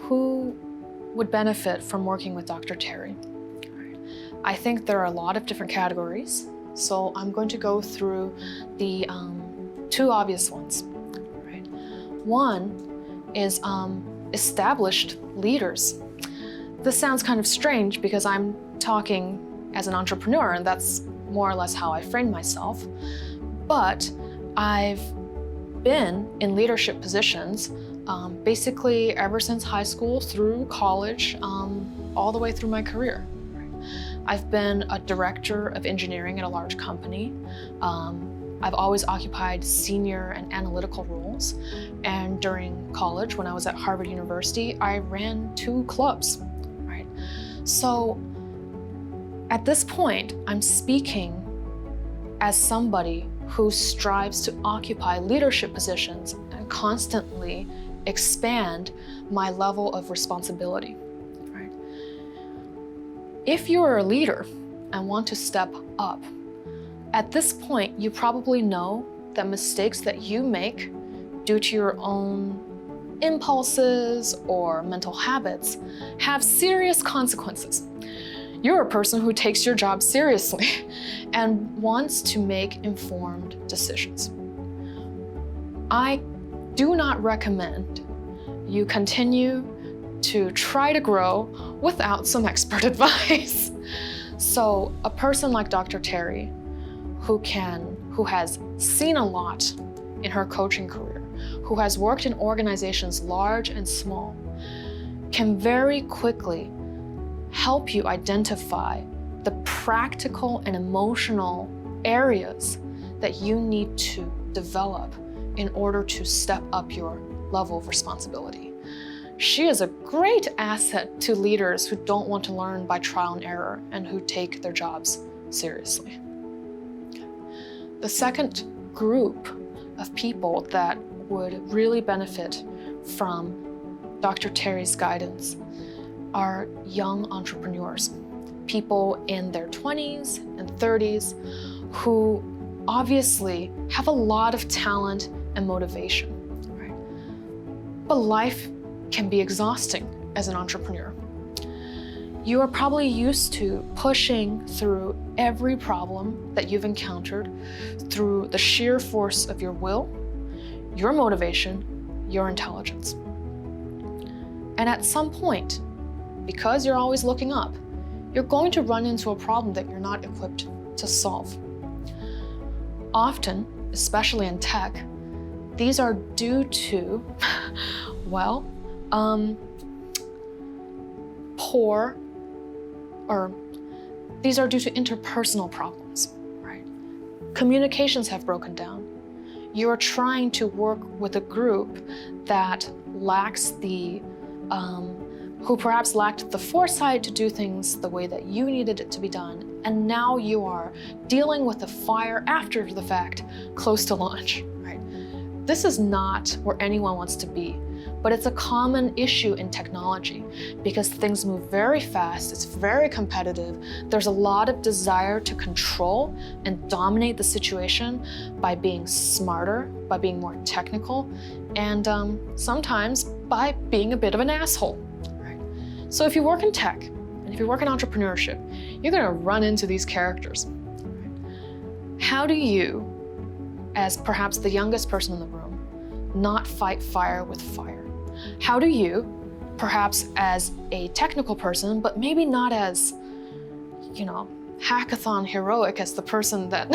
who would benefit from working with Dr. Teri? I think there are a lot of different categories, so I'm going to go through the two obvious ones. Right? One is established leaders. This sounds kind of strange because I'm talking as an entrepreneur, and that's more or less how I frame myself. But I've been in leadership positions basically ever since high school through college, all the way through my career. I've been a director of engineering at a large company. I've always occupied senior and analytical roles. And during college, when I was at Harvard University, I ran 2 clubs, right? So at this point, I'm speaking as somebody who strives to occupy leadership positions and constantly expand my level of responsibility. Right? If you're a leader and want to step up, at this point, you probably know that mistakes that you make due to your own impulses or mental habits have serious consequences. You're a person who takes your job seriously and wants to make informed decisions. I do not recommend you continue to try to grow without some expert advice. So a person like Dr. Teri, who has seen a lot in her coaching career, who has worked in organizations large and small, can very quickly help you identify the practical and emotional areas that you need to develop in order to step up your level of responsibility. She is a great asset to leaders who don't want to learn by trial and error and who take their jobs seriously. The second group of people that would really benefit from Dr. Teri's guidance are young entrepreneurs, people in their 20s and 30s who obviously have a lot of talent and motivation, right? But life can be exhausting as an entrepreneur. You are probably used to pushing through every problem that you've encountered through the sheer force of your will, your motivation, your intelligence. And at some point, because you're always looking up, you're going to run into a problem that you're not equipped to solve. Often, especially in tech, these are due to, these are due to interpersonal problems, right? Communications have broken down. You're trying to work with a group that lacks who perhaps lacked the foresight to do things the way that you needed it to be done, and now you are dealing with the fire after the fact, close to launch, right? This is not where anyone wants to be, but it's a common issue in technology because things move very fast, it's very competitive, there's a lot of desire to control and dominate the situation by being smarter, by being more technical, and sometimes by being a bit of an asshole. So if you work in tech, and if you work in entrepreneurship, you're gonna run into these characters. How do you, as perhaps the youngest person in the room, not fight fire with fire? How do you, perhaps as a technical person, but maybe not as, hackathon heroic as the person that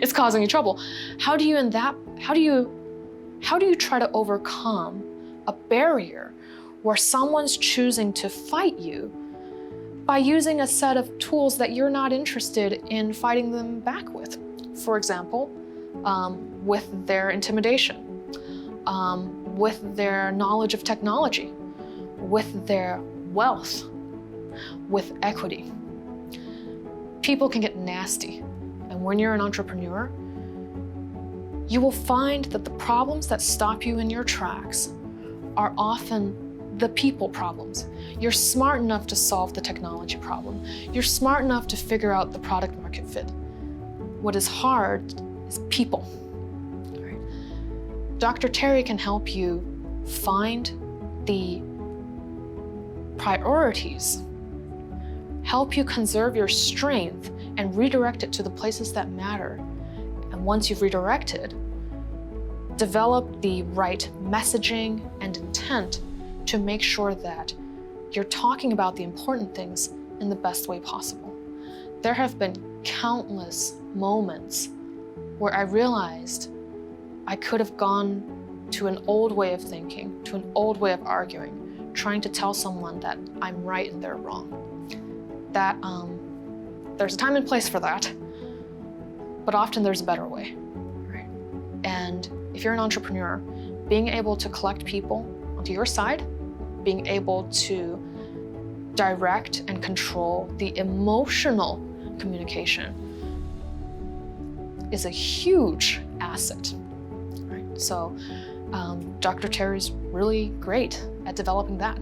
is causing you trouble, how do you try to overcome a barrier where someone's choosing to fight you by using a set of tools that you're not interested in fighting them back with? For example, with their intimidation, with their knowledge of technology, with their wealth, with equity. People can get nasty, and when you're an entrepreneur, you will find that the problems that stop you in your tracks are often the people problems. You're smart enough to solve the technology problem. You're smart enough to figure out the product market fit. What is hard is people. Right? Dr. Teri can help you find the priorities, help you conserve your strength and redirect it to the places that matter. And once you've redirected, develop the right messaging and intent to make sure that you're talking about the important things in the best way possible. There have been countless moments where I realized I could have gone to an old way of thinking, to an old way of arguing, trying to tell someone that I'm right and they're wrong. That there's a time and place for that, but often there's a better way, right? And if you're an entrepreneur, being able to collect people onto your side, being able to direct and control the emotional communication is a huge asset, right? So Dr. Teri's really great at developing that.